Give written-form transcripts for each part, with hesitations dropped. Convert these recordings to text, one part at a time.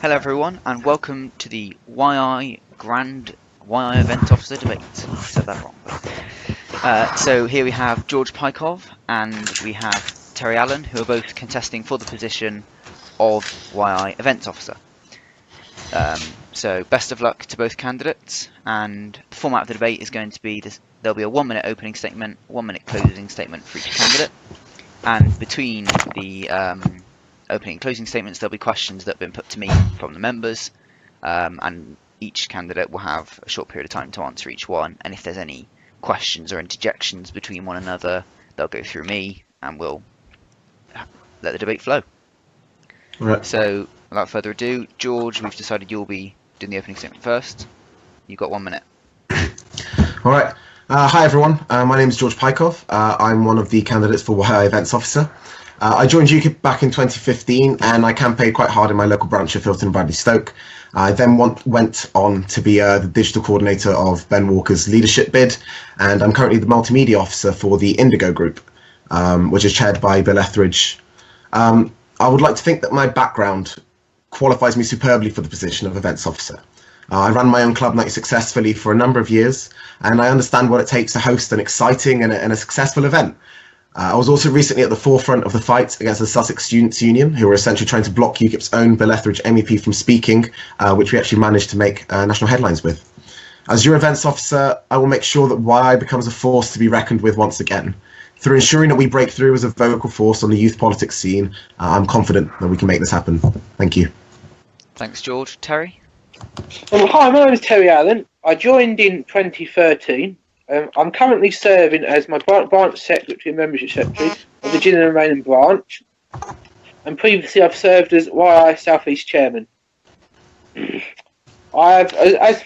Hello everyone and welcome to the YI Event Officer debate. I said that wrong. So here we have George Pykov and we have Terry Allen, who are both contesting for the position of YI Events Officer. So best of luck to both candidates, and the format of the debate is going to be this. There'll be a 1 minute opening statement, 1 minute closing statement for each candidate, and between the opening and closing statements there'll be questions that have been put to me from the members, and each candidate will have a short period of time to answer each one, and if there's any questions or interjections between one another, they'll go through me and we'll let the debate flow. Right. So without further ado, George, we've decided you'll be doing the opening statement first. You've got 1 minute. All right. Hi everyone. My name is George Pykov. I'm one of the candidates for YI Events Officer. I joined UKIP back in 2015 and I campaigned quite hard in my local branch of Filton and Bradley Stoke. I then went on to be the digital coordinator of Ben Walker's leadership bid, and I'm currently the multimedia officer for the Indigo Group, which is chaired by Bill Etheridge. I would like to think that my background qualifies me superbly for the position of events officer. I ran my own club night successfully for a number of years, and I understand what it takes to host an exciting and a successful event. I was also recently at the forefront of the fight against the Sussex Students' Union, who were essentially trying to block UKIP's own Bill Etheridge MEP from speaking, which we actually managed to make national headlines with. As your events officer, I will make sure that YI becomes a force to be reckoned with once again. Through ensuring that we break through as a vocal force on the youth politics scene, I'm confident that we can make this happen. Thank you. Thanks, George. Terry? Hi, my name is Terry Allen. I joined in 2013. I'm currently serving as my branch secretary and membership secretary of the Gillingham and Rainham branch, and previously I've served as YI South East chairman. As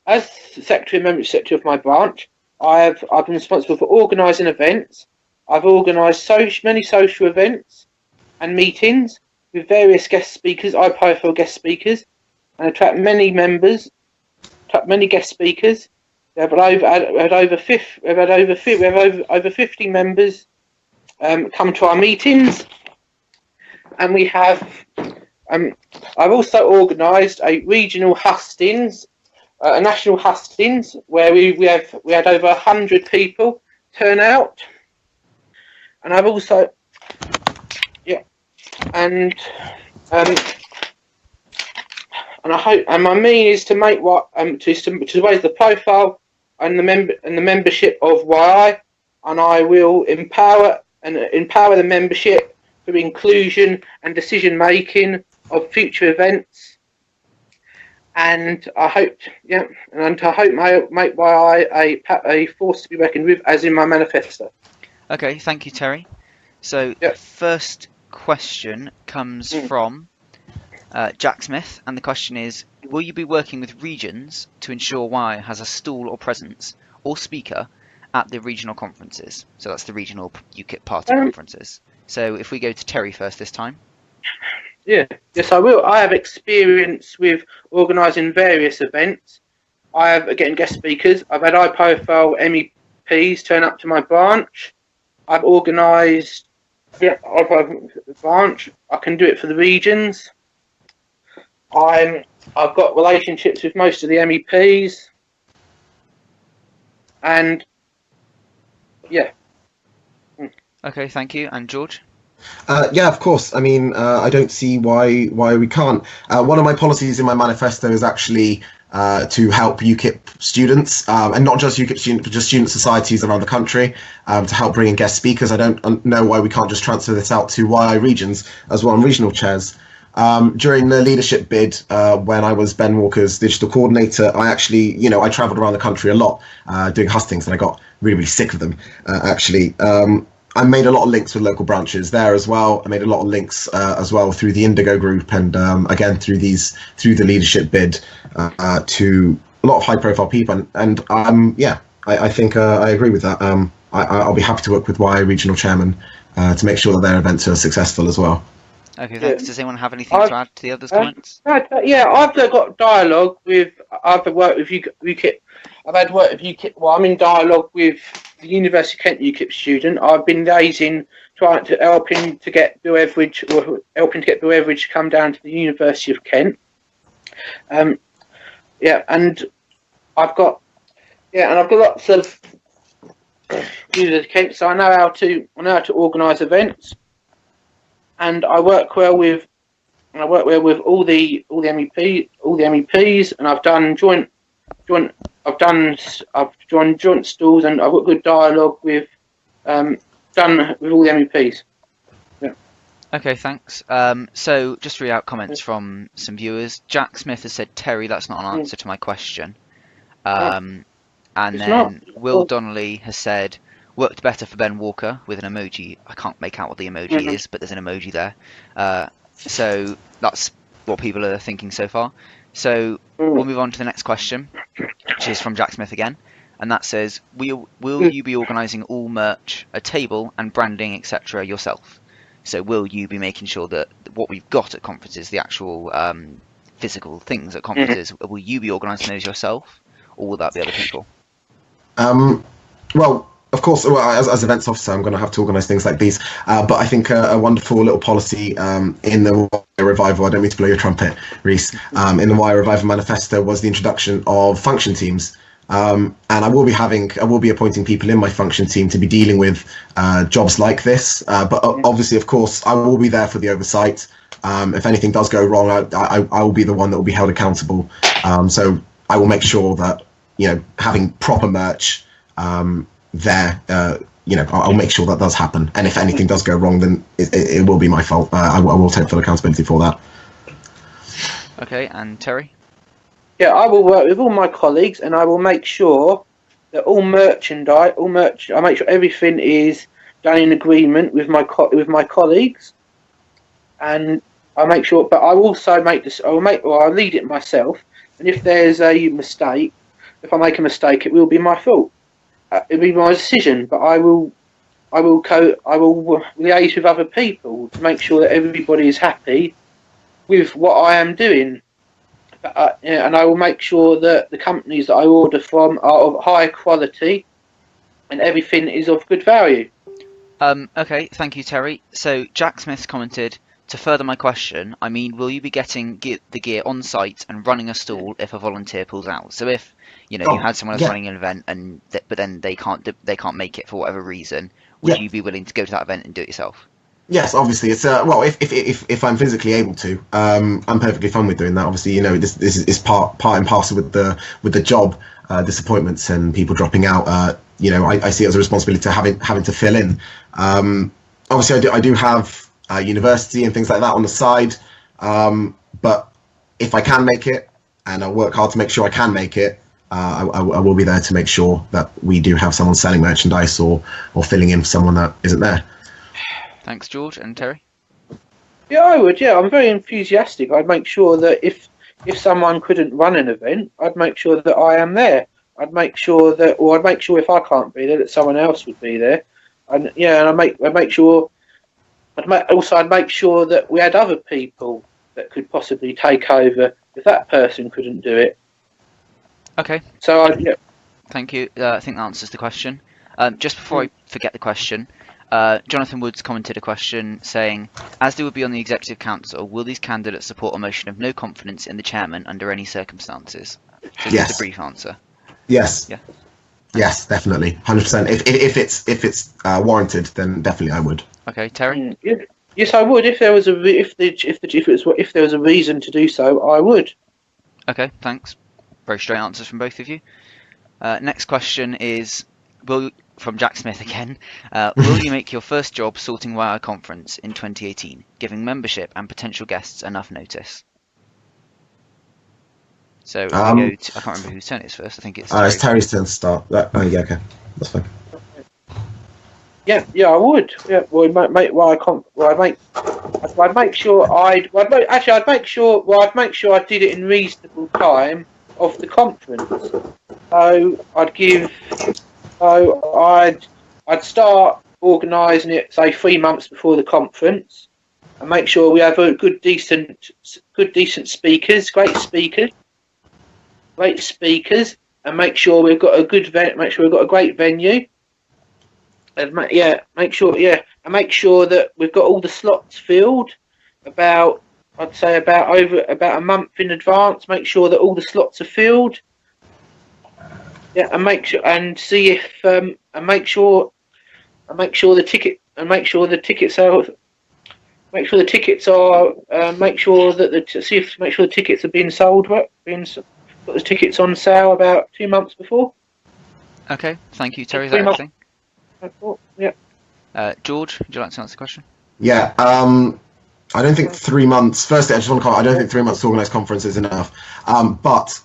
secretary and membership secretary of my branch, I've been responsible for organising events. I've organised many social events and meetings with various guest speakers, high-profile guest speakers, and attract many members, many guest speakers. We have over 50 members come to our meetings, and we have. I've also organised a regional hustings, a national hustings, where we had over 100 people turn out, and I've also and I hope, and my mean is to make to raise the profile and the membership of YI, and I will empower the membership for inclusion and decision making of future events, and I hope make YI a force to be reckoned with, as in my manifesto. Okay, thank you, Terry. So the first question comes from Jack Smith, and the question is: will you be working with regions to ensure YI has a stall or presence or speaker at the regional conferences? So that's the regional UKIP party conferences. So if we go to Terry first this time. Yes, I will. I have experience with organising various events. I have getting guest speakers. I've had high-profile MEPs turn up to my branch. I've organised a branch. I can do it for the regions. I've got relationships with most of the MEPs, and Okay, thank you. And George? Yeah, of course. I mean, I don't see why we can't. One of my policies in my manifesto is actually to help UKIP students, and not just UKIP students, but just student societies around the country, to help bring in guest speakers. I don't know why we can't just transfer this out to YI regions as well, and regional chairs. During the leadership bid, when I was Ben Walker's digital coordinator, I actually, I travelled around the country a lot doing hustings, and I got really, really sick of them, actually. I made a lot of links with local branches there as well. I made a lot of links as well through the Indigo Group, and again through the leadership bid to a lot of high-profile people. And I think I agree with that. I'll be happy to work with YI regional chairman to make sure that their events are successful as well. Okay, thanks. Does anyone have anything to add to the others' comments? I've got dialogue with. I've worked with UKIP. I've had work with UKIP. Well, I'm in dialogue with the University of Kent UKIP student. I've been liaising trying to helping to get Bill Everidge to come down to the University of Kent. And I've got lots of University of Kent, so I know how to organise events, and I work well with all the MEPs, and I've done joint stalls, and I've got good dialogue with all the MEPs. Yeah. Okay, thanks. So just to read out comments from some viewers. Jack Smith has said, Terry, that's not an answer to my question. And then Will Donnelly has said, worked better for Ben Walker with an emoji. I can't make out what the emoji is, but there's an emoji there. So that's what people are thinking so far. So we'll move on to the next question, which is from Jack Smith again. And that says, will you be organising all merch, a table and branding, etc. yourself? So will you be making sure that what we've got at conferences, the actual physical things at conferences, will you be organising those yourself, or will that be other people? Well, of course, as events officer, I'm going to have to organise things like these. But I think a wonderful little policy in the Wire Revival, I don't mean to blow your trumpet, Reese, in the Wire Revival manifesto was the introduction of function teams. And I will be appointing people in my function team to be dealing with jobs like this. But obviously, of course, I will be there for the oversight. If anything does go wrong, I will be the one that will be held accountable. So I will make sure that, having proper merch there, I'll make sure that does happen. And if anything does go wrong, then it will be my fault. I will take full accountability for that. Okay, and Terry? Yeah, I will work with all my colleagues, and I will make sure that I make sure everything is done in agreement with my colleagues, and I make sure. But I will also I'll lead it myself. And if there's a mistake, if I make a mistake, it will be my fault. It'll be my decision. But I will liaise with other people to make sure that everybody is happy with what I am doing. And I will make sure that the companies that I order from are of high quality and everything is of good value. Okay, thank you, Terry. So Jack Smith commented, to further my question, will you be getting the gear on site and running a stall if a volunteer pulls out? So if you had someone else running an event but then they can't make it for whatever reason, would you be willing to go to that event and do it yourself? Yes, obviously. It's if I'm physically able to, I'm perfectly fine with doing that. Obviously, this is part and parcel with the job, disappointments and people dropping out. I see it as a responsibility to having to fill in. Obviously, I do have university and things like that on the side, but if I can make it, and I work hard to make sure I can make it, I will be there to make sure that we do have someone selling merchandise or filling in for someone that isn't there. Thanks, George. And Terry? Yeah, I would. Yeah, I'm very enthusiastic. I'd make sure that if someone couldn't run an event, I'd make sure that I am there. I'd make sure if I can't be there, that someone else would be there. And I'd make sure that we had other people that could possibly take over if that person couldn't do it. Okay. So Thank you. I think that answers the question. Just before I forget the question. Jonathan Woods commented a question saying, as they would be on the Executive Council, will these candidates support a motion of no confidence in the chairman under any circumstances? So yes. Just a brief answer. Yes. Yeah. Yes, definitely, 100%. If it's warranted, then definitely I would. Okay, Terry. Yes, I would. If there was a reason to do so, I would. Okay, thanks. Very straight answers from both of you. Next question is, from Jack Smith again, will you make your first job sorting Wire conference in 2018, giving membership and potential guests enough notice? So I can't remember whose turn it is first. I think it's Terry's turn to start. Okay, that's fine. Yeah, I would. Yeah, I'd make sure I did it in reasonable time of the conference. So I'd start organising it, say 3 months before the conference, and make sure we have a good, decent speakers, great speakers, and make sure we've got a great venue. And make sure that we've got all the slots filled. I'd say about a month in advance. Make sure that all the slots are filled. Yeah, and make sure and see if make sure the tickets are make sure the tickets are make sure the tickets are being sold. Put the tickets on sale about 2 months before. Okay, thank you, Terry. Is that everything? Yeah. George, would you like to answer the question? Yeah. I don't think 3 months. Firstly, I just want to comment. I don't think 3 months to organise conference is enough. But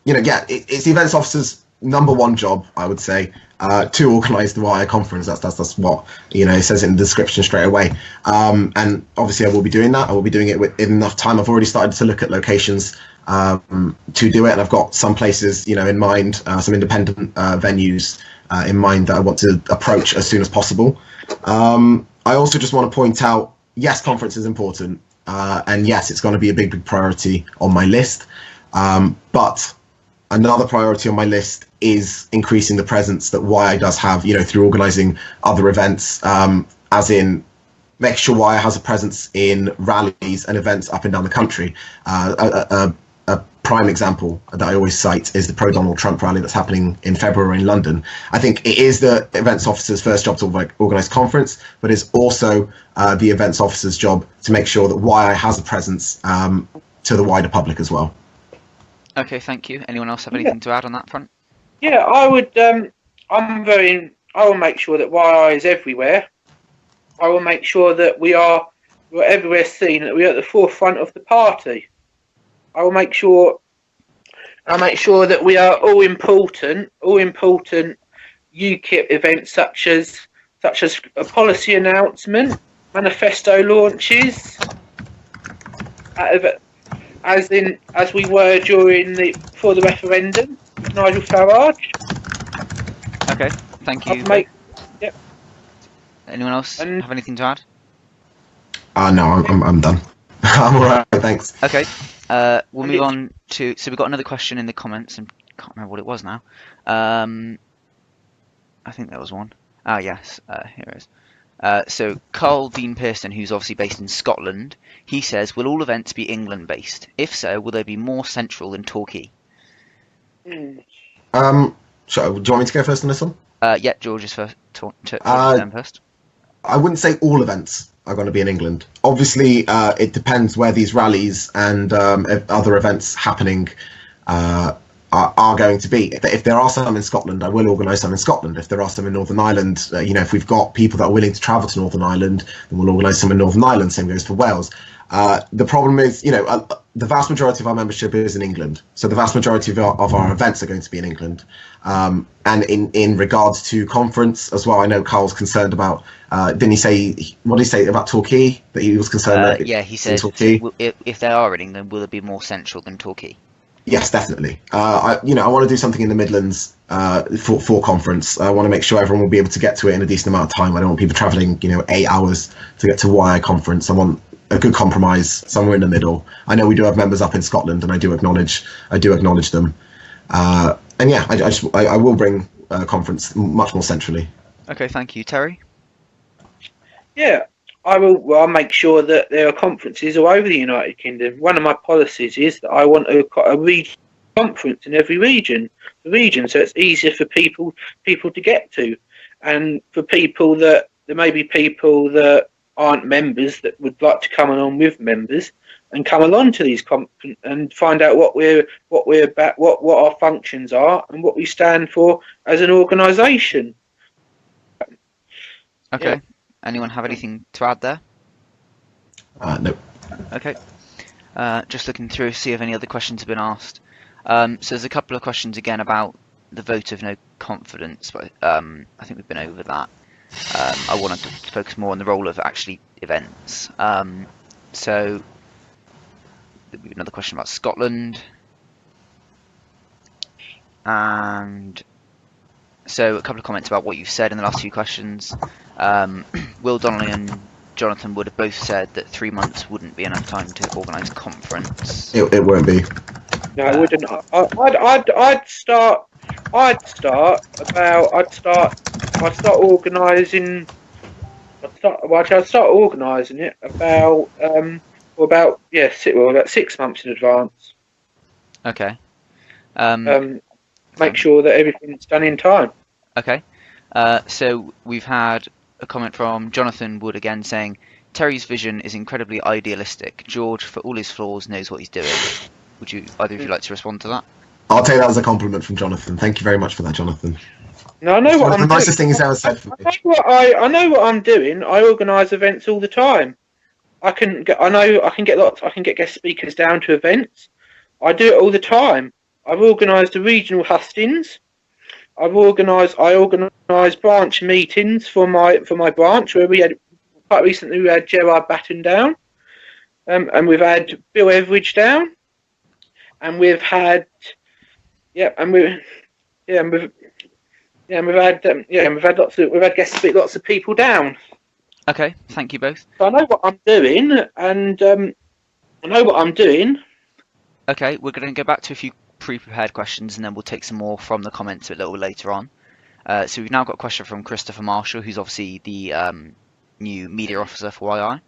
it's the events officer's #1 job, I would say, to organise the YI conference. That's what it says in the description straight away. And obviously, I will be doing that. I will be doing it in enough time. I've already started to look at locations to do it, and I've got some places in mind, some independent venues in mind that I want to approach as soon as possible. I also just want to point out, yes, conference is important, and yes, it's going to be a big priority on my list. But another priority on my list is increasing the presence that YI does have, through organising other events, as in make sure YI has a presence in rallies and events up and down the country. A prime example that I always cite is the pro-Donald Trump rally that's happening in February in London. I think it is the events officer's first job to organise conference, but it's also the events officer's job to make sure that YI has a presence to the wider public as well. Okay, thank you. Anyone else have anything to add on that front? Yeah, I would. I will make sure that YI is everywhere. I will make sure that we're everywhere seen, that we're at the forefront of the party. I'll make sure that we are all important UKIP events such as a policy announcement, manifesto launches, as we were before the referendum with Nigel Farage. Okay, thank you. Yep. Anyone else have anything to add? No, I'm done. I'm alright, thanks. Okay. We'll move on to. So we've got another question in the comments, and can't remember what it was now. I think there was one. Ah, yes. Here it is. So Carl Dean Pearson, who's obviously based in Scotland, he says, "Will all events be England-based? If so, will they be more central than Torquay?" Do you want me to go first on this one? Yeah, George is first. First. I wouldn't say all events are going to be in England. Obviously, it depends where these rallies and other events happening are going to be. If there are some in Scotland, I will organise some in Scotland. If there are some in Northern Ireland, if we've got people that are willing to travel to Northern Ireland, then we'll organise some in Northern Ireland. Same goes for Wales. The problem is, the vast majority of our membership is in England. So the vast majority of our events are going to be in England. And in regards to conference as well, I know Carl's concerned about, what did he say about Torquay? That he was concerned yeah, he said, if they are in England, will it be more central than Torquay? Yes, definitely. I want to do something in the Midlands for conference. I want to make sure everyone will be able to get to it in a decent amount of time. I don't want people travelling, 8 hours to get to YI conference. I want a good compromise somewhere in the middle. I know we do have members up in Scotland, and I do acknowledge them. And yeah, I will bring a conference much more centrally. Okay, thank you, Terry. Yeah, I will. Well, I'll make sure that there are conferences all over the United Kingdom. One of my policies is that I want a region conference in every region, so it's easier for people to get to, and for people that there may be people that aren't members that would like to come along with members and come along to these and find out what we're about, what our functions are, and what we stand for as an organisation. Okay. Yeah. Anyone have anything to add there? No. Okay. Just looking through, see if any other questions have been asked. So there's a couple of questions again about the vote of no confidence, but I think we've been over that. I wanted to focus more on the role of actually events. So there'll be another question about Scotland. And so a couple of comments about what you've said in the last few questions. Will Donnelly and Jonathan would have both said that 3 months wouldn't be enough time to organise a conference. It won't be. No, I wouldn't. I'd start I start organising. I'll start organising it about about 6 months in advance. Okay. Make sure that everything's done in time. Okay. So we've had a comment from Jonathan Wood again saying, Terry's vision is incredibly idealistic. George, for all his flaws, knows what he's doing. Would you either of you like to respond to that? I'll take that as a compliment from Jonathan. Thank you very much for that, Jonathan. No, I know what I'm doing. The nicest thing he's ever said for me. I know what I'm doing. I organise events all the time. I can get guest speakers down to events. I do it all the time. I've organised the regional hustings. I organised branch meetings for my branch where we had quite recently. We had Gerard Batten down, and we've had Bill Everidge down, and we've had lots of people down. Okay, thank you both. So I know what I'm doing, and I know what I'm doing. Okay, we're going to go back to a few pre-prepared questions, and then we'll take some more from the comments a little later on. So we've now got a question from Christopher Marshall, who's obviously the new media officer for YI,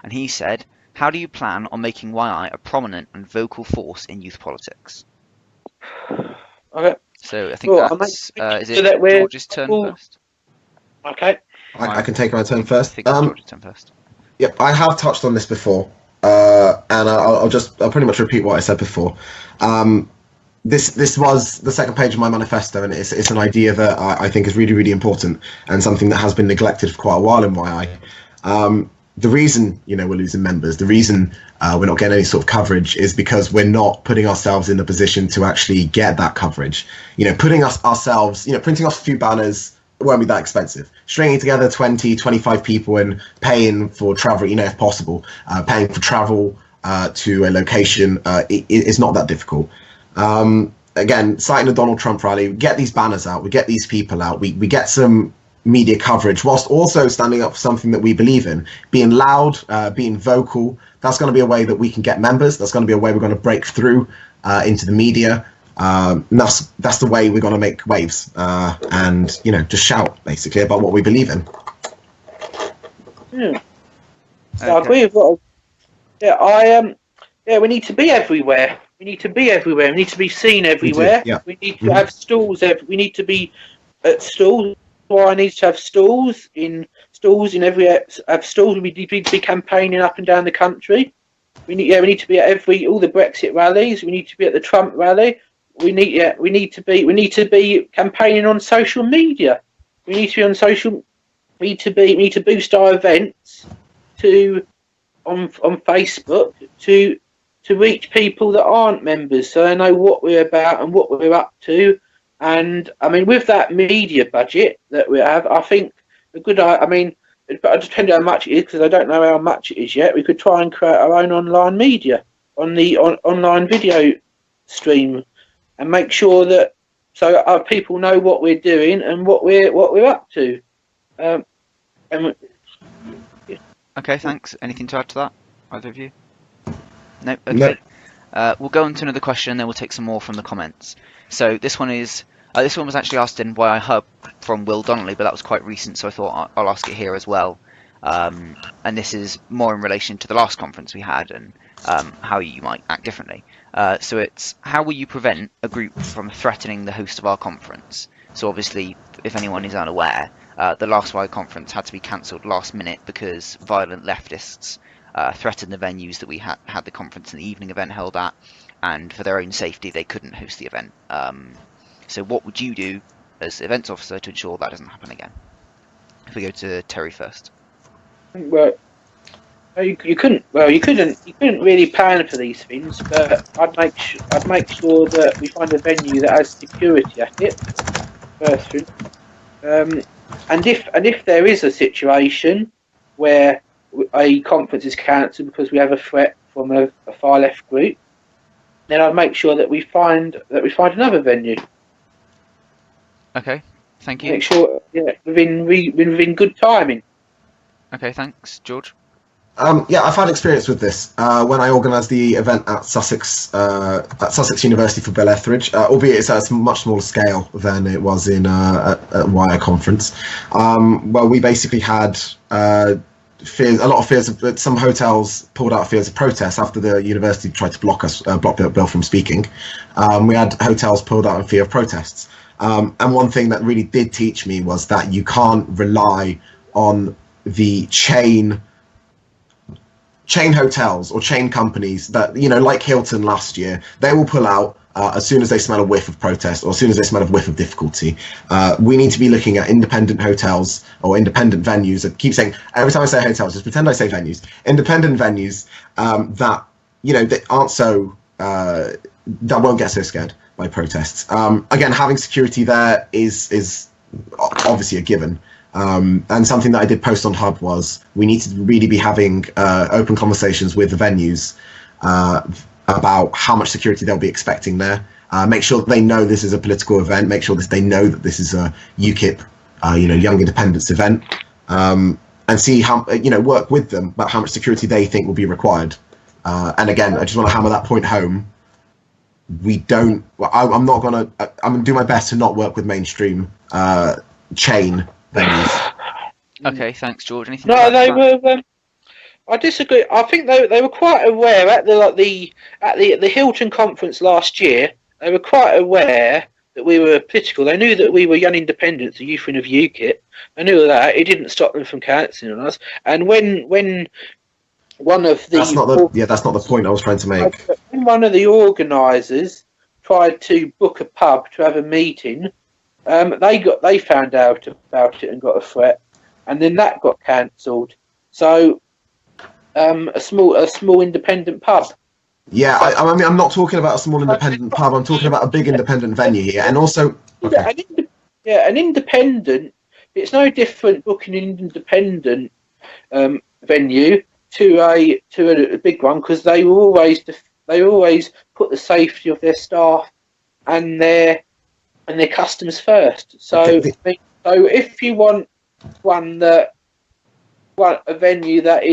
and he said, "How do you plan on making YI a prominent and vocal force in youth politics?" Okay. So I think that's is it George's turn first? Okay. I can take my turn first. I think it's George's turn first. Yep, I have touched on this before, and I'll pretty much repeat what I said before. This was the second page of my manifesto, and it's an idea that I think is really, really important and something that has been neglected for quite a while in YI. The reason we're losing members, the reason we're not getting any sort of coverage is because we're not putting ourselves in a position to actually get that coverage. Printing off a few banners, it won't be that expensive. Stringing together 20, 25 people and paying for travel, if possible, paying for travel to a location is not that difficult. Again, citing the Donald Trump rally, we get these banners out, we get these people out, we get some media coverage whilst also standing up for something that we believe in, being loud, being vocal. That's going to be a way that we can get members. That's going to be a way we're going to break through into the media. And that's the way we're going to make waves and just shout basically about what we believe in. Okay. I agree with what. We need to be everywhere. We need to be everywhere. We need to be seen everywhere. We need to have stalls. We need to be at stalls. I need to have stalls in every have stalls. We need to be campaigning up and down the country. We need to be at all the Brexit rallies. We need to be at the Trump rally. We need to be campaigning on social media. We need to be on social. We need to boost our events on Facebook to reach people that aren't members, so they know what we're about and what we're up to. And I mean, with that media budget that we have, I think it depends how much it is, because I don't know how much it is yet. We could try and create our own online media on the online video stream, and make sure that our people know what we're doing and what we're up to. Okay, thanks. Anything to add to that, either of you? No. Okay. No. We'll go on to another question, and then we'll take some more from the comments. So this one was actually asked in YI Hub from Will Donnelly, but that was quite recent, so I thought I'll ask it here as well. And this is more in relation to the last conference we had and how you might act differently. So it's, how will you prevent a group from threatening the host of our conference? So obviously, if anyone is unaware, the last YI conference had to be cancelled last minute because violent leftists threatened the venues that we had the conference and the evening event held at, and for their own safety they couldn't host the event. So what would you do as events officer to ensure that doesn't happen again? If we go to Terry first. Well, you couldn't really plan for these things, but I'd make sure that we find a venue that has security at it first thing. And if there is a situation where a conference is cancelled because we have a threat from a far left group, then I'd make sure that we find another venue. Okay, thank you. Make sure, within good timing. Okay, thanks, George. Yeah, I've had experience with this when I organised the event at Sussex University for Bill Etheridge, albeit it's at a much smaller scale than it was in at YI conference. Well, we basically had a lot of fears. Some hotels pulled out fears of protest after the university tried to block Bill from speaking. We had hotels pulled out in fear of protests. And one thing that really did teach me was that you can't rely on the chain hotels or chain companies that, like Hilton last year. They will pull out as soon as they smell a whiff of protest or as soon as they smell a whiff of difficulty. We need to be looking at independent hotels or independent venues. I keep saying, every time I say hotels, just pretend I say venues. Independent venues that, that aren't so, that won't get so scared by protests. Again, having security there is obviously a given. And something that I did post on Hub was we need to really be having open conversations with the venues about how much security they'll be expecting there. Make sure they know this is a political event. Make sure that they know that this is a UKIP, Young Independence event, and see how work with them about how much security they think will be required. And again, I just want to hammer that point home. I'm going to do my best to not work with mainstream chain venues. Okay, thanks, George. Anything? No, they were. I disagree. I think they were quite aware at the Hilton conference last year. They were quite aware that we were political. They knew that we were Young Independents, the youth wing of UKIP. They knew that. It didn't stop them from cancelling on us. And when one of the that's not the point I was trying to make. When one of the organisers tried to book a pub to have a meeting, they found out about it and got a threat, and then that got cancelled. So a small independent pub. Yeah, I mean, I'm not talking about a small independent pub. I'm talking about a big independent venue here, and also an independent. It's no different booking an independent venue to a big one, because they always put the safety of their staff and their customers first. So if you want a venue that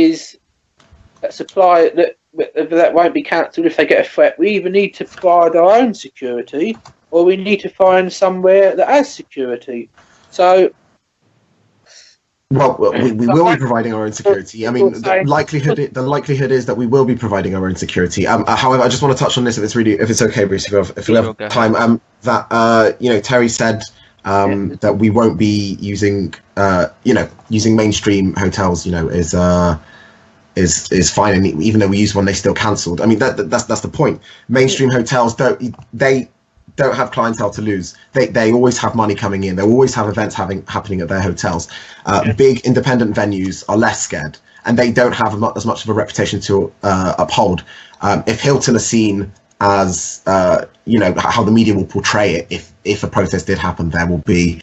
won't be cancelled if they get a threat, we either need to provide our own security or we need to find somewhere that has security. So well, we will be providing our own security. I mean, the likelihood is that we will be providing our own security. However, I just want to touch on this if it's okay, Bruce, if we have time. Terry said that we won't be using mainstream hotels. Is fine, and even though we used one, they still cancelled. I mean, that's the point. Mainstream hotels don't have clientele to lose. They always have money coming in. They always have events happening at their hotels. Big independent venues are less scared, and they don't have as much of a reputation to uphold. If Hilton are seen as how the media will portray it, if a protest did happen, there will be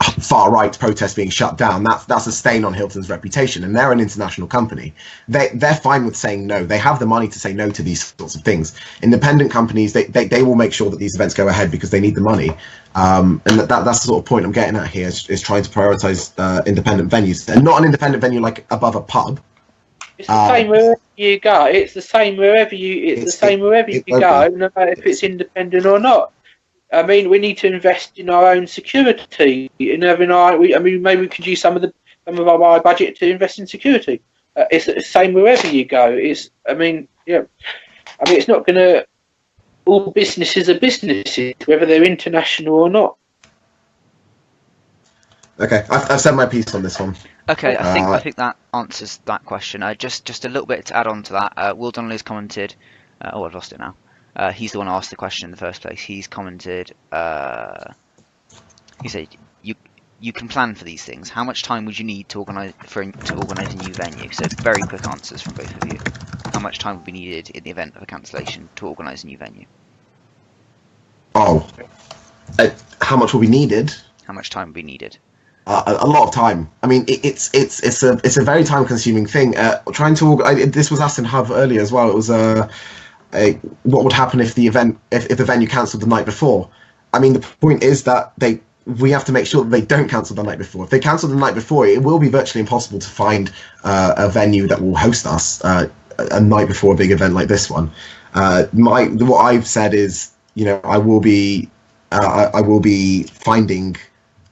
far right protests being shut down. That's a stain on Hilton's reputation, and they're an international company. They're fine with saying no. They have the money to say no to these sorts of things. Independent companies, they will make sure that these events go ahead because they need the money. And that's the sort of point I'm getting at here is trying to prioritize independent venues, and not an independent venue like above a pub. It's the same wherever you go. It's the same wherever you go, no matter if it's independent or not. I mean, we need to invest in our own security. Maybe we could use some of our budget to invest in security. It's the same wherever you go. It's not going to. All businesses are businesses, whether they're international or not. Okay, I've said my piece on this one. Okay, I think that answers that question. Just a little bit to add on to that. Will Donnelly's commented. I've lost it now. He's the one who asked the question in the first place. He's commented. He said, "You can plan for these things. How much time would you need to organise a new venue?" So very quick answers from both of you. How much time would be needed in the event of a cancellation to organise a new venue? Oh, how much will be needed? How much time would be needed? A lot of time. I mean, it's a very time-consuming thing. This was asked in Hub earlier as well. It was what would happen if the venue cancelled the night before? I mean, the point is that we have to make sure that they don't cancel the night before. If they cancel the night before, it will be virtually impossible to find a venue that will host us a night before a big event like this one. What I've said is, I will be finding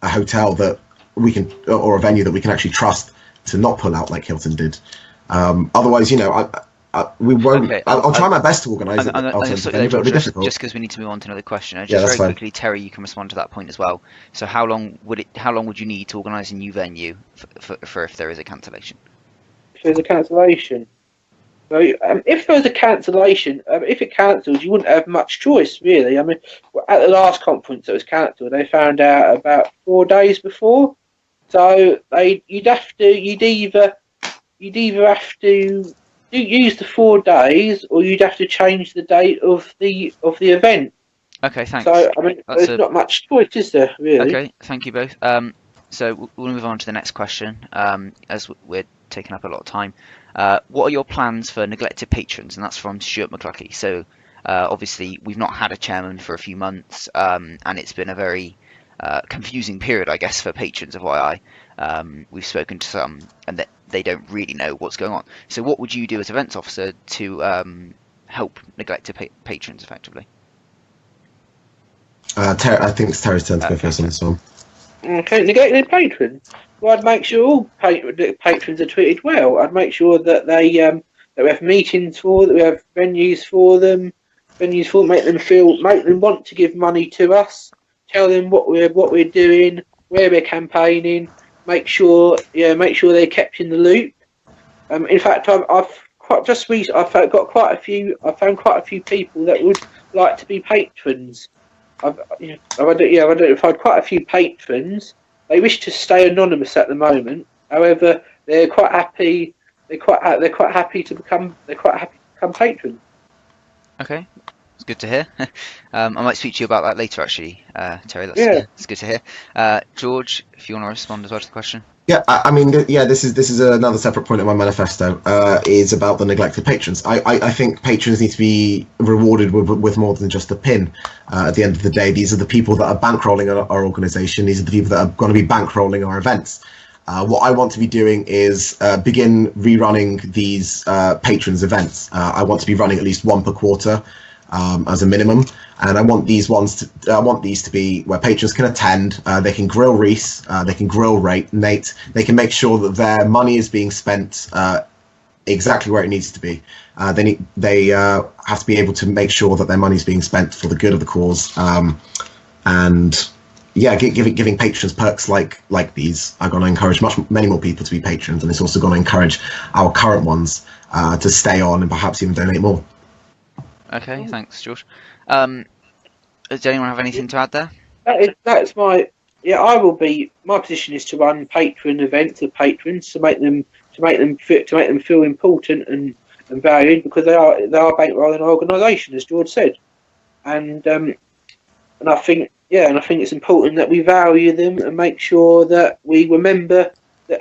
a hotel that we can, or a venue that we can actually trust to not pull out like Hilton did. Otherwise, we won't. Okay, I'll try my best to organise it. I'm gonna stop you there, George, just because we need to move on to another question. Just that's very fine. quickly, Terry, you can respond to that point as well. So how long would you need to organise a new venue for if there is a cancellation? If there's a cancellation. So, if there was a cancellation, if it cancels, you wouldn't have much choice, really. I mean, at the last conference that was cancelled, they found out about 4 days before. So you'd either have to use the 4 days, or you'd have to change the date of the event. Okay, thanks. So I mean, there's not much choice, is there? Really? Okay, thank you both. So we'll move on to the next question, as we're taking up a lot of time. What are your plans for neglected patrons? And that's from Stuart McCluckey. So obviously we've not had a chairman for a few months, and it's been a very confusing period, I guess, for patrons of YI. We've spoken to some, and they don't really know what's going on. So what would you do as events officer to help neglected patrons effectively? I think it's Terry's turn to go first on this one. Okay, neglected patrons. Well, I'd make sure all patrons are treated well. I'd make sure that that we have meetings for them, we have venues for them, make them want to give money to us, tell them what we're doing, where we're campaigning, make sure they're kept in the loop. In fact, I found quite a few people that would like to be patrons. I've identified quite a few patrons. They wish to stay anonymous at the moment. However, they're quite happy. They're quite happy to become patrons. Okay, it's good to hear. I might speak to you about that later, actually, Terry. That's good to hear. George, if you want to respond as well to the question. Yeah, I mean, this is another separate point of my manifesto. Is about the neglected patrons. I think patrons need to be rewarded with more than just a pin. At the end of the day, these are the people that are bankrolling our organisation. These are the people that are going to be bankrolling our events. What I want to be doing is begin rerunning these patrons events. I want to be running at least one per quarter as a minimum. And I want these to be where patrons can attend. They can grill Reese. They can grill Nate. They can make sure that their money is being spent exactly where it needs to be. They have to be able to make sure that their money is being spent for the good of the cause. And yeah, giving patrons perks like these are going to encourage many more people to be patrons, and it's also going to encourage our current ones to stay on and perhaps even donate more. Okay, thanks, George. Does anyone have anything to add there? That's my I will be. My position is to run patron events of patrons to make them feel important and valued, because they are bankrolling our organisation, as George said, and I think it's important that we value them and make sure that we remember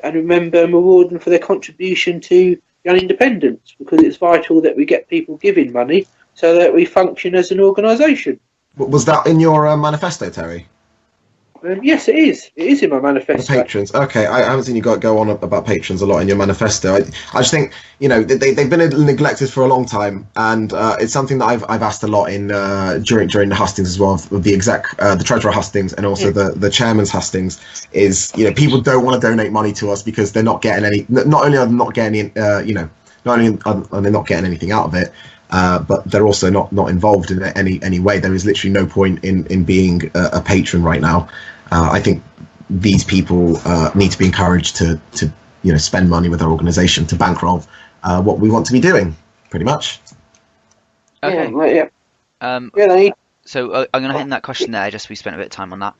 and reward them for their contribution to Young Independence, because it's vital that we get people giving money so that we function as an organisation. Was that in your manifesto, Terry? Yes, it is. It is in my manifesto. The patrons. Okay, I haven't seen you go on about patrons a lot in your manifesto. I just think they've been neglected for a long time, and it's something that I've asked a lot in during the hustings as well, of the treasurer hustings and also the chairman's hustings. Is people don't want to donate money to us because they're not getting any. Not only are they not getting not only are they not getting anything out of it, but they're also not involved in any way. There is literally no point in being a patron right now. I think these people need to be encouraged to spend money with our organisation to bankroll what we want to be doing, pretty much. Okay. So I'm going to end that question there. Just we spent a bit of time on that.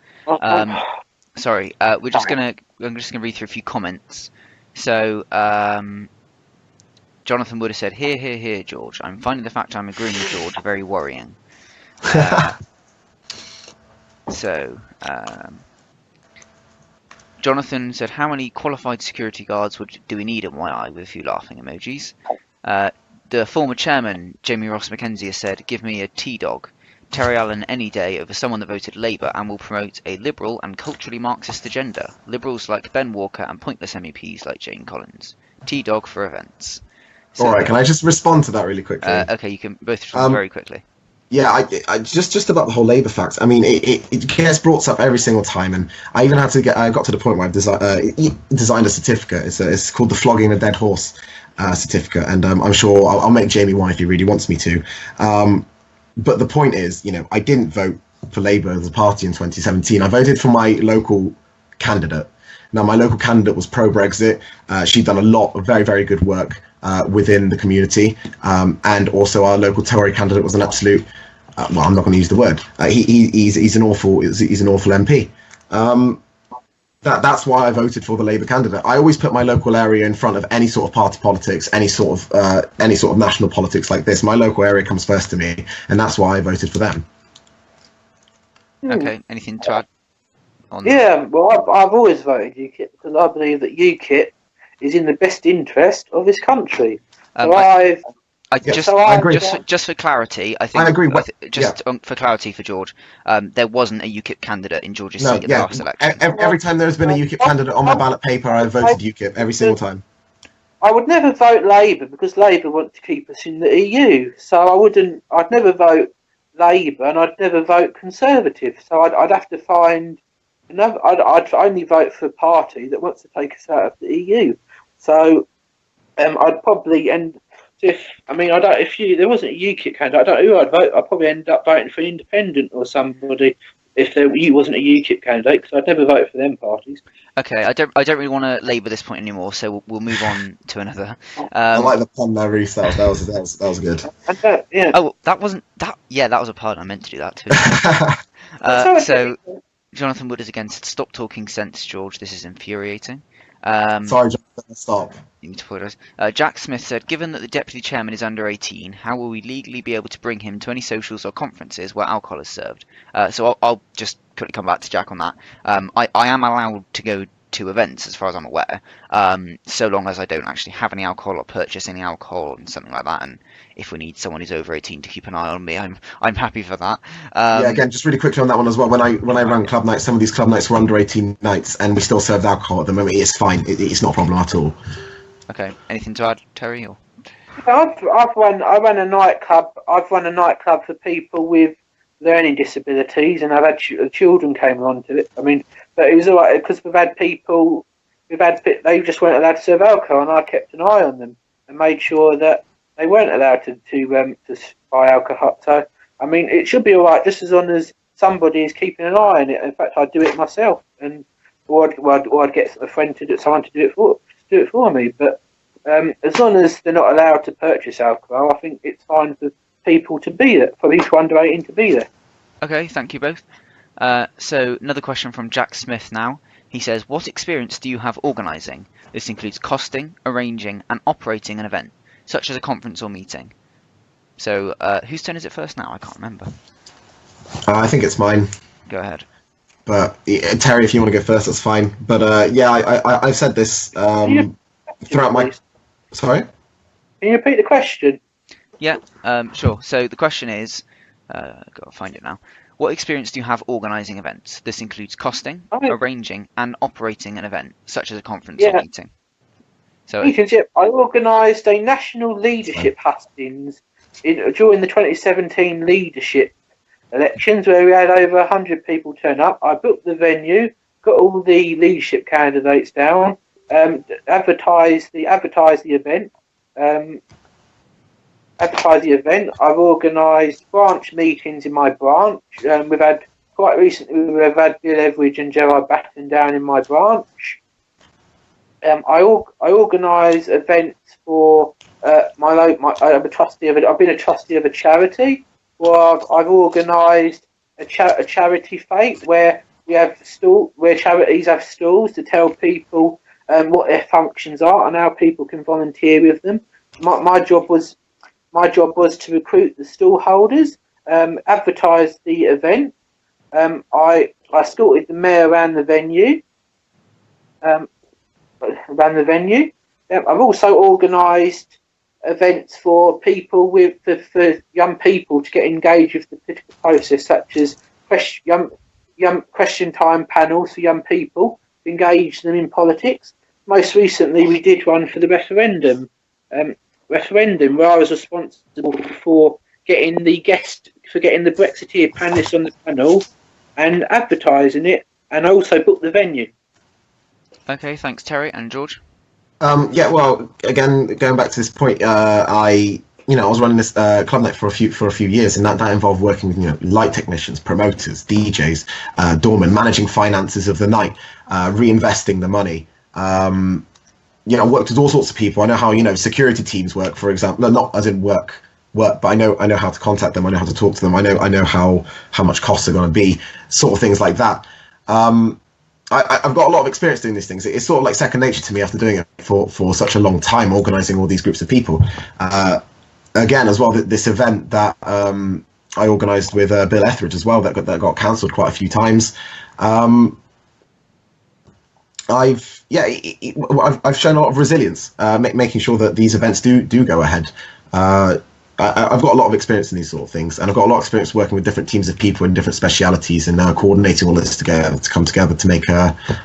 Sorry. I'm just going to read through a few comments. So Jonathan would have said, "Here, George. I'm finding the fact I'm agreeing with George very worrying." Jonathan said, "How many qualified security guards do we need at YI?" with a few laughing emojis. The former chairman, Jamie Ross Mackenzie, has said, "Give me a T-Dog." Terry Allen any day over someone that voted Labour and will promote a liberal and culturally Marxist agenda. Liberals like Ben Walker and pointless MEPs like Jane Collins. T-Dog for events. So, All right, can I just respond to that really quickly? Okay, you can both respond very quickly. Yeah, I just about the whole Labour fact. I mean, it gets brought up every single time, and I even had to I got to the point where I've designed a certificate. It's called the Flogging a Dead Horse certificate, and I'm sure I'll make Jamie one if he really wants me to. But the point is, I didn't vote for Labour as a party in 2017. I voted for my local candidate. Now, my local candidate was pro-Brexit. She'd done a lot of very, very good work within the community, and also our local Tory candidate was an absolute. Well, I'm not going to use the word. He's an awful MP. That's why I voted for the Labour candidate. I always put my local area in front of any sort of party politics, any sort of national politics like this. My local area comes first to me, and that's why I voted for them. Okay, anything to add? Well, I've always voted UKIP because I believe that UKIP is in the best interest of this country. Just for clarity, I think. I agree. For clarity for George, there wasn't a UKIP candidate in George's seat at the last election. Every time there's been a UKIP candidate on my ballot paper, I voted UKIP every single time. I would never vote Labour because Labour want to keep us in the EU. So I'd never vote Labour, and I'd never vote Conservative. So I'd have to find another. I'd only vote for a party that wants to take us out of the EU. So I'd probably end. If there wasn't a UKIP candidate, I don't know who I'd vote. I'd probably end up voting for an independent or somebody if you wasn't a UKIP candidate, because I'd never vote for them parties. Okay, I don't really want to labour this point anymore, so we'll move on to another. I like the pun there, Reece. That was good. Yeah. Oh, that wasn't that. Yeah, that was a pun. I meant to do that too. So, Jonathan Wood is again. Stop talking sense, George. This is infuriating. Sorry, Jonathan, stop. You need to apologise. Jack Smith said, given that the deputy chairman is under 18, how will we legally be able to bring him to any socials or conferences where alcohol is served? So I'll just quickly come back to Jack on that. I am allowed to go to events as far as I'm aware, so long as I don't actually have any alcohol or purchase any alcohol and something like that. And if we need someone who's over 18 to keep an eye on me, I'm happy for that. Again, just really quickly on that one as well. When I ran club nights, some of these club nights were under 18 nights, and we still served alcohol at the moment. It's fine. It's not a problem at all. Okay. Anything to add, Terry? Or? I run a nightclub. I've run a nightclub for people with learning disabilities, and I've had children came along to it. I mean, but it was all right because they just weren't allowed to serve alcohol, and I kept an eye on them and made sure that they weren't allowed to buy alcohol. So I mean, it should be all right just as long as somebody is keeping an eye on it. In fact, I'd do it myself, or I'd get a friend to do someone to do it for me. But as long as they're not allowed to purchase alcohol, I think it's fine for people to be there, for people under 18 to be there. Okay, thank you both. So another question from Jack Smith now. He says, what experience do you have organising? This includes costing, arranging and operating an event, such as a conference or meeting. So whose turn is it first now? I can't remember. I think it's mine. Go ahead. But Terry, if you want to go first, that's fine. But I've said this throughout my... Sorry? Can you repeat the question? Yeah, sure. So the question is, got to find it now. What experience do you have organising events? This includes costing, arranging and operating an event, such as a conference or meeting. So I organised a national leadership hustings during the 2017 leadership elections, where we had over 100 people turn up. I booked the venue, got all the leadership candidates down, advertised the event. I've organised branch meetings in my branch. We've had quite recently. We've had Bill Everidge and Gerard Batten down in my branch. I organise events for I'm a trustee of it. I've been a trustee of a charity. Where I've organised a charity fete where we have where charities have stalls to tell people what their functions are and how people can volunteer with them. My job was to recruit the stall holders, advertise the event. I escorted the mayor around the venue. I've also organised events for people for young people to get engaged with the political process, such as question time panels for young people to engage them in politics. Most recently, we did one for the referendum, where I was responsible for getting the Brexiteer panelists on the panel and advertising it, and also booked the venue. Okay, thanks, Terry and George. Yeah, well, again, going back to this point, I was running this club night for a few years, and that involved working with light technicians, promoters, DJs, doormen, managing finances of the night, reinvesting the money. Worked with all sorts of people. I know how security teams work, for example. No, not as in work, but I know how to contact them. I know how to talk to them. I know how much costs are going to be, sort of things like that. I've got a lot of experience doing these things. It's sort of like second nature to me after doing it for such a long time, organising all these groups of people. Again, as well, this event that I organised with Bill Etheridge as well, that got cancelled quite a few times. I've shown a lot of resilience, making sure that these events do go ahead. I've got a lot of experience in these sort of things, and I've got a lot of experience working with different teams of people in different specialities, and coordinating all this to come together to make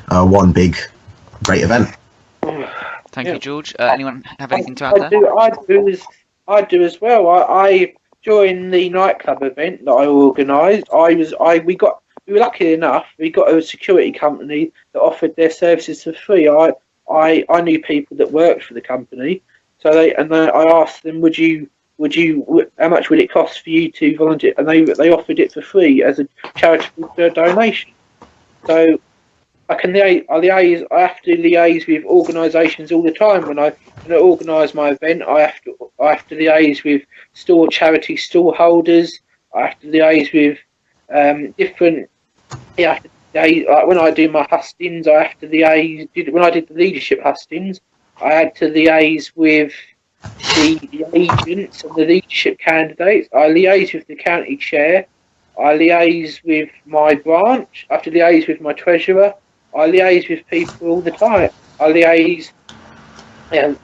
one big, great event. Thank you, George. Anyone have anything to add there? I do as well. I during the nightclub event that I organised, we were lucky enough. We got a security company that offered their services for free. I knew people that worked for the company, so I asked them, how much would it cost for you to volunteer? And they offered it for free as a charitable donation. So I have to liaise with organisations all the time. When I organise my event, I have to liaise with charity stall holders. I have to liaise with different. Like when I do my hustings, I have to liaise. When I did the leadership hustings, I had to liaise with the agents and the leadership candidates. I liaise with the county chair. I liaise with my branch. I have to liaise with my treasurer. I liaise with people all the time. I liaise. Yeah.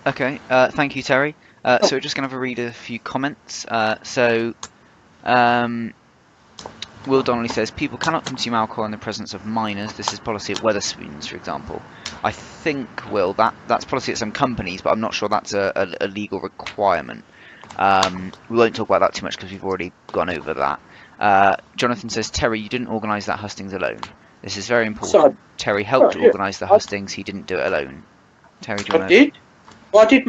Okay. Thank you, Terry. So we're just going to read a few comments. Will Donnelly says, people cannot consume alcohol in the presence of minors. This is policy at Wetherspoons, for example. I think, Will, that's policy at some companies, but I'm not sure that's a legal requirement. We won't talk about that too much because we've already gone over that. Jonathan says, Terry, you didn't organise that hustings alone. This is very important. So, Terry helped organise the hustings. He didn't do it alone. Terry, do you want to... did. Well, I did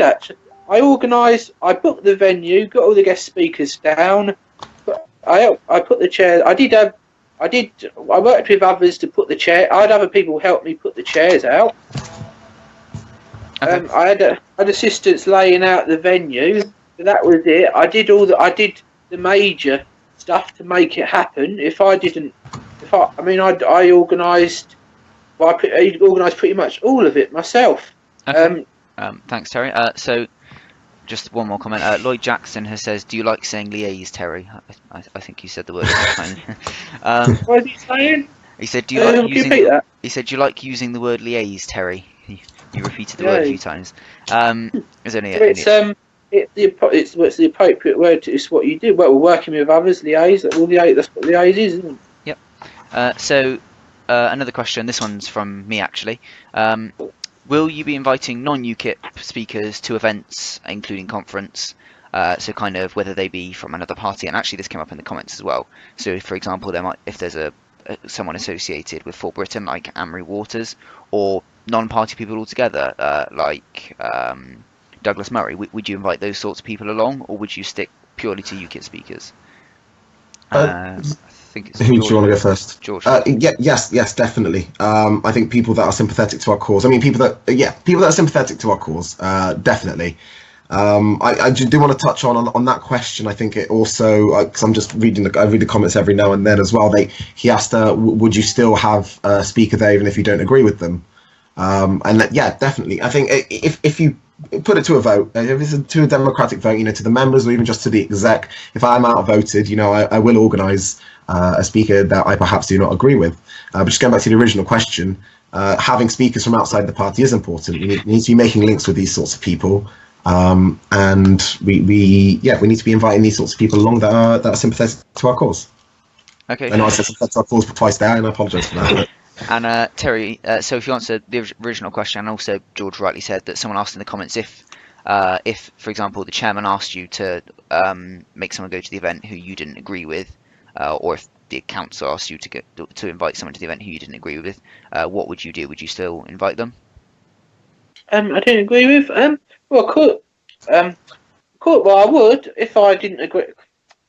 actually. I organised. I booked the venue, got all the guest speakers down. I put the chairs. I worked with others to put the chair. I had other people help me put the chairs out. Okay. I had assistants laying out the venue. But that was it. I did the major stuff to make it happen. I organised. Well, I organised pretty much all of it myself. Okay. Thanks, Terry. So, just one more comment. Lloyd Jackson has says, "Do you like saying liaise, Terry?" I think you said the word. What is he saying? He said, "Do you like using?" Repeat that? He said, "Do you like using the word liaise, Terry?" You repeated the word a few times. It's the appropriate word. It's what you do. Well, we're working with others. Liaise. That's what liaise is, isn't it? Yep. So another question. This one's from me actually. Will you be inviting non-UKIP speakers to events, including conference? So kind of whether they be from another party, and actually this came up in the comments as well. So, for example, if there's someone associated with For Britain, like Amory Waters, or non-party people altogether, like Douglas Murray, would you invite those sorts of people along, or would you stick purely to UKIP speakers? I think it's who do you want to go first? George. Yes, definitely. I think people that are sympathetic to our cause. I mean, people that are sympathetic to our cause, definitely. I do want to touch on that question. I think it also, because I'm just I read the comments every now and then as well. He asked, would you still have a speaker there even if you don't agree with them? Definitely. I think if you put it to a vote, if it's to a democratic vote, to the members or even just to the exec, if I'm outvoted, I will organise a speaker that I perhaps do not agree with. But just going back to the original question, having speakers from outside the party is important. We need to be making links with these sorts of people, and we need to be inviting these sorts of people along that are sympathetic to our cause. Okay. I know I said sympathetic to our cause twice there, and I apologise for that. And Terry, so if you answered the original question, and also George rightly said that someone asked in the comments if, for example, the chairman asked you to make someone go to the event who you didn't agree with, or if the council asked you to invite someone to the event who you didn't agree with, what would you do? Would you still invite them? I didn't agree with. Well, I could. Well, I would if I didn't agree.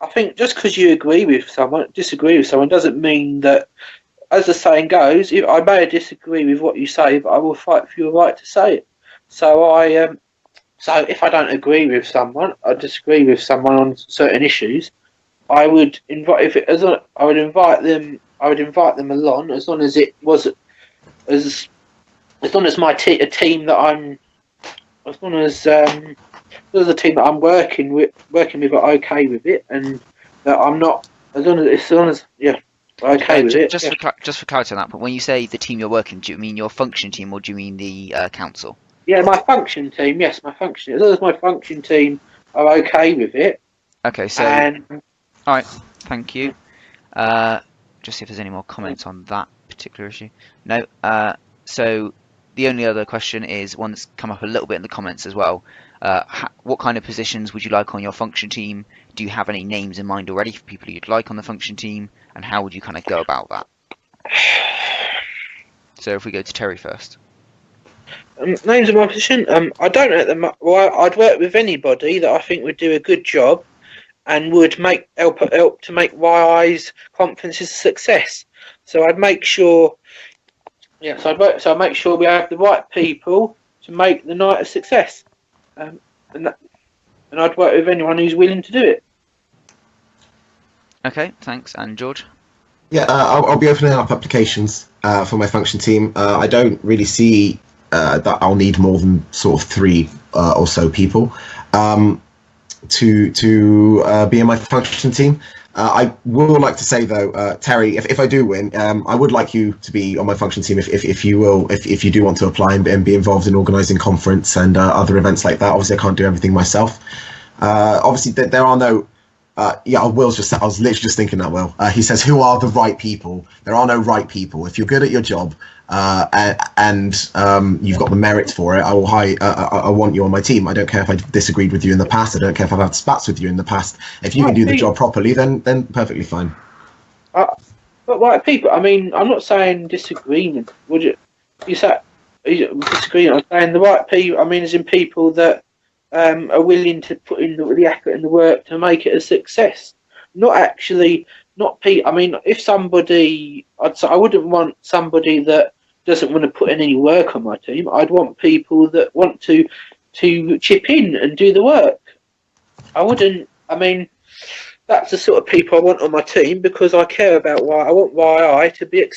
I think just because you disagree with someone, doesn't mean that, as the saying goes, if I may disagree with what you say, but I will fight for your right to say it. So so if I don't agree with someone, I disagree with someone on certain issues, I would invite them. I would invite them along as long as it was as long as a team that I'm as long as the team that I'm working with are okay with it, and that I'm not as long as okay with it. Just for clarity on that, but when you say the team you're working, do you mean your function team or do you mean the council? Yeah, my function team. Yes, my function. As long as my function team are okay with it. Okay, so all right, thank you. Just see if there's any more comments on that particular issue. No. So the only other question is one that's come up a little bit in the comments as well. What kind of positions would you like on your function team? Do you have any names in mind already for people you'd like on the function team? And how would you kind of go about that? So if we go to Terry first. Names of my position. I don't at the well, I'd work with anybody that I think would do a good job and would help to make YI's conferences a success. So I'd make sure. Yes, I'd make sure we have the right people to make the night a success, and I'd work with anyone who's willing to do it. Okay, thanks. And George? Yeah, I'll be opening up applications for my function team. I don't really see that I'll need more than sort of 3 or so people to be in my function team. I will like to say though, Terry, if I do win, I would like you to be on my function team if you do want to apply and be involved in organising conference and other events like that. Obviously, I can't do everything myself. Obviously, there are no. I was literally just thinking that. Will he says, who are the right people? There are no right people. If you're good at your job and you've got the merits for it, I want you on my team. I don't care if I disagreed with you in the past. I don't care if I've had spats with you in the past. If you can do the job properly, then perfectly fine. But right people, I mean, I'm not saying disagreement. Would you? You say disagreement? I'm saying the right people. I mean, as in people that are willing to put in the effort and the work to make it a success. Not people. I mean, if somebody, I wouldn't want somebody that doesn't want to put in any work on my team. I'd want people that want to chip in and do the work. I wouldn't. I mean, that's the sort of people I want on my team because I care about why. I want YI to be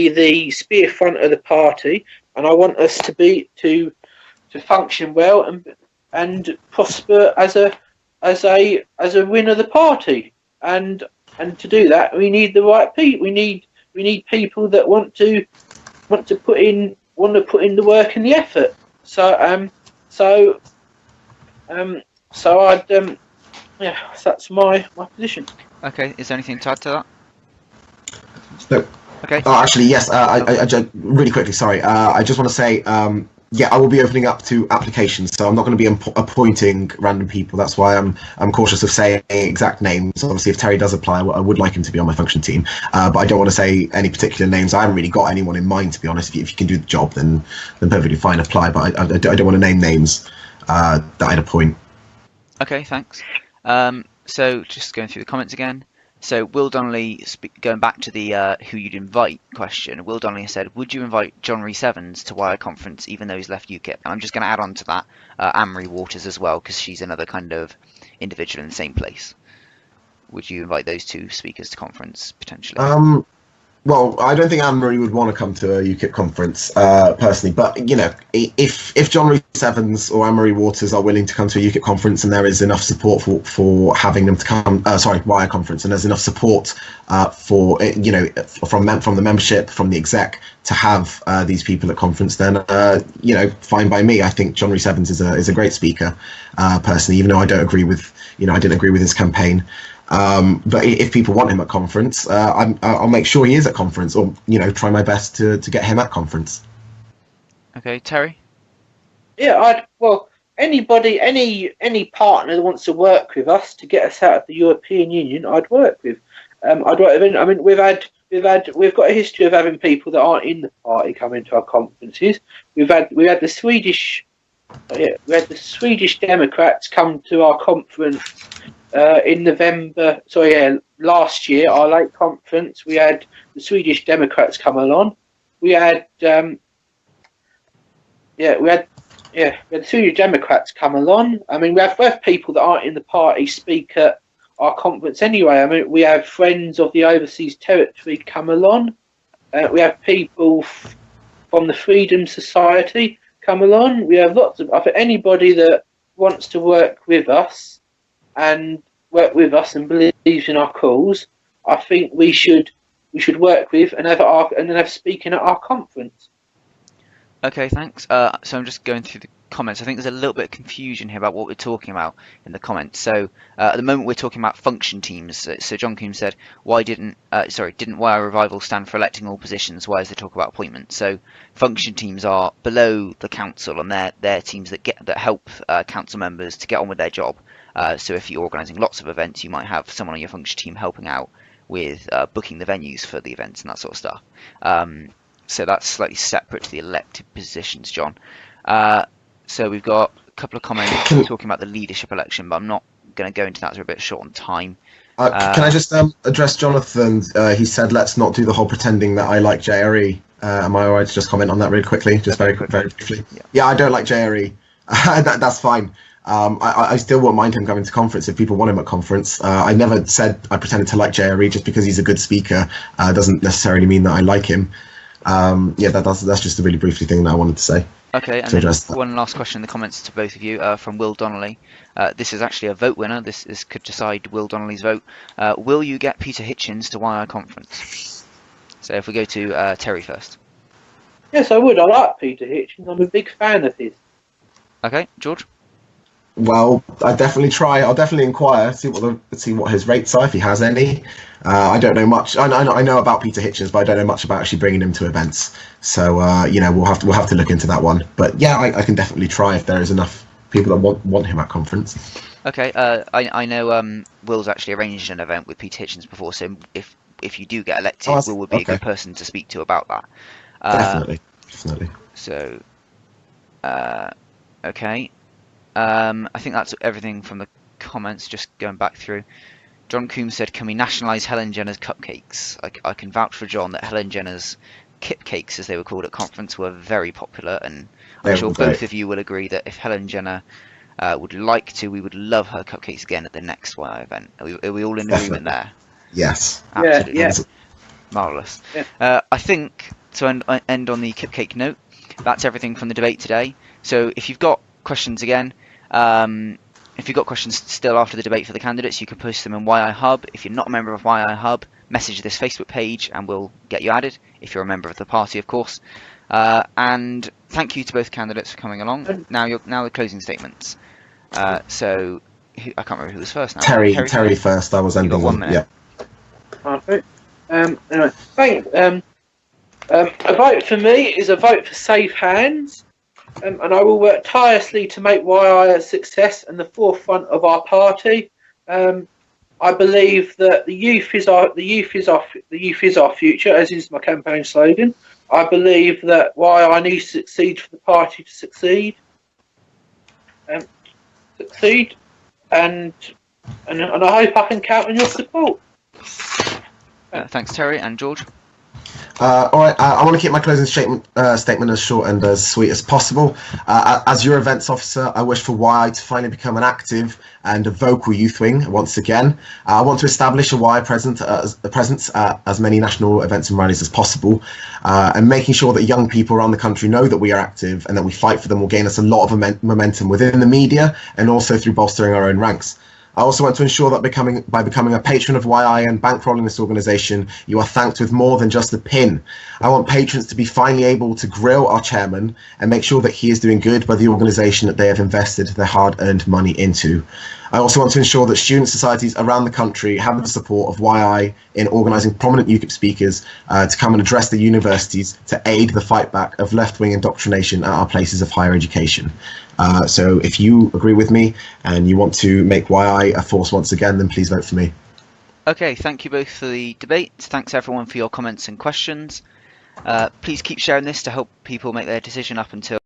the spear front of the party, and I want us to function well and prosper as a win of the party. And to do that, we need the right people. We need people that want to put in the work and the effort. So I'd that's my position. Okay, is there anything to add to that? No. Okay. Oh, actually, yes. I really quickly, sorry. I just want to say, I will be opening up to applications, so I'm not going to be appointing random people. That's why I'm cautious of saying exact names. Obviously, if Terry does apply, I would like him to be on my function team, but I don't want to say any particular names. I haven't really got anyone in mind, to be honest. If you can do the job, then perfectly fine, apply. But I don't want to name names that I'd appoint. Okay, thanks. So just going through the comments again. So Will Donnelly, going back to the who you'd invite question, Will Donnelly said, would you invite John Rhys Evans to YI conference even though he's left UKIP? I'm just going to add on to that Anne-Marie Waters as well, because she's another kind of individual in the same place. Would you invite those 2 speakers to conference potentially? Well, I don't think Anne-Marie would want to come to a UKIP conference, personally. But, you know, if John Rhys Evans or Anne-Marie Waters are willing to come to a UKIP conference and there is enough support for having them to come, WIRE conference, and there's enough support for, you know, from the membership, from the exec, to have these people at conference, then, you know, fine by me. I think John Rhys Evans is a great speaker, personally, even though I didn't agree with his campaign. But if people want him at conference, I'll make sure he is at conference, or, you know, try my best to get him at conference. Okay, Terry? Yeah, anybody, any partner that wants to work with us to get us out of the European Union, I'd work with. I'd work with. I mean, we've got a history of having people that aren't in the party coming to our conferences. We had the Swedish Democrats come to our conference in November. Last year, our late conference. We had the Swedish Democrats come along. We had the Swedish Democrats come along. I mean, we have people that aren't in the party speak at our conference anyway. I mean, we have friends of the overseas territory come along. We have people from the Freedom Society come along. We have lots of. I think anybody that wants to work with us and believes in our cause, I think we should work with and have speaking at our conference. Okay, thanks. So I'm just going through the comments. I think there's a little bit of confusion here about what we're talking about in the comments. So at the moment we're talking about function teams. So John Coombs said, didn't WIRE Revival stand for electing all positions? Why is there talk about appointments? So function teams are below the council, and they're teams that help council members to get on with their job. So if you're organising lots of events, you might have someone on your function team helping out with booking the venues for the events and that sort of stuff. So that's slightly separate to the elected positions, John. So we've got a couple of comments talking about the leadership election, but I'm not going to go into that as we're a bit short on time. Can I just address Jonathan? He said, let's not do the whole pretending that I like JRE. Am I all right to just comment on that really quickly? Just very briefly. Yeah, I don't like JRE. That's fine. I still won't mind him coming to conference if people want him at conference. I never said I pretended to like JRE. Just because he's a good speaker doesn't necessarily mean that I like him. That's just a really briefly thing that I wanted to say. Okay, and then one last question in the comments to both of you from Will Donnelly. This is actually a vote winner. This could decide Will Donnelly's vote. Will you get Peter Hitchens to WIRE conference? So if we go to Terry first. Yes, I would. I like Peter Hitchens. I'm a big fan of his. Okay, George? Well, I'd definitely try. I'll definitely inquire, see what his rates are, if he has any. I don't know much. I know about Peter Hitchens, but I don't know much about actually bringing him to events. So we'll have to look into that one. But yeah, I can definitely try if there is enough people that want him at conference. Okay, I know Will's actually arranged an event with Peter Hitchens before, so if you do get elected, Will would be a good person to speak to about that. Definitely. So, okay. I think that's everything from the comments, just going back through. John Coombs said, can we nationalise Helen Jenner's cupcakes? I can vouch for John that Helen Jenner's kip cakes, as they were called at conference, were very popular, and I'm sure both of you will agree that if Helen Jenner would like to, we would love her cupcakes again at the next WIRE event. Are we all in agreement there? Yes. Absolutely. Yeah. Marvellous. Yeah. I think, to end on the cupcake note, that's everything from the debate today. So if you've got questions again, if you've got questions still after the debate for the candidates, you can post them in WIRE Hub. If you're not a member of WIRE Hub, message this Facebook page and we'll get you added, if you're a member of the party, of course. And thank you to both candidates for coming along. Now the closing statements. So I can't remember who was first now. Terry first. I was ending 1 minute. Yeah. Perfect. Anyway, thanks. A vote for me is a vote for safe hands. And I will work tirelessly to make WIRE a success and the forefront of our party. I believe that the youth is our future, as is my campaign slogan. I believe that WIRE needs to succeed for the party to succeed. And I hope I can count on your support. Thanks, Terry. And George? All right, I want to keep my closing statement as short and as sweet as possible. As your events officer, I wish for YI to finally become an active and a vocal youth wing once again. I want to establish a YI presence at as many national events and rallies as possible, and making sure that young people around the country know that we are active and that we fight for them will gain us a lot of momentum within the media and also through bolstering our own ranks. I also want to ensure that by becoming a patron of YI and bankrolling this organisation, you are thanked with more than just a pin. I want patrons to be finally able to grill our chairman and make sure that he is doing good by the organisation that they have invested their hard-earned money into. I also want to ensure that student societies around the country have the support of YI in organising prominent UKIP speakers to come and address the universities to aid the fight back of left-wing indoctrination at our places of higher education. So if you agree with me and you want to make YI a force once again, then please vote for me. Okay, thank you both for the debate. Thanks everyone for your comments and questions. Please keep sharing this to help people make their decision up until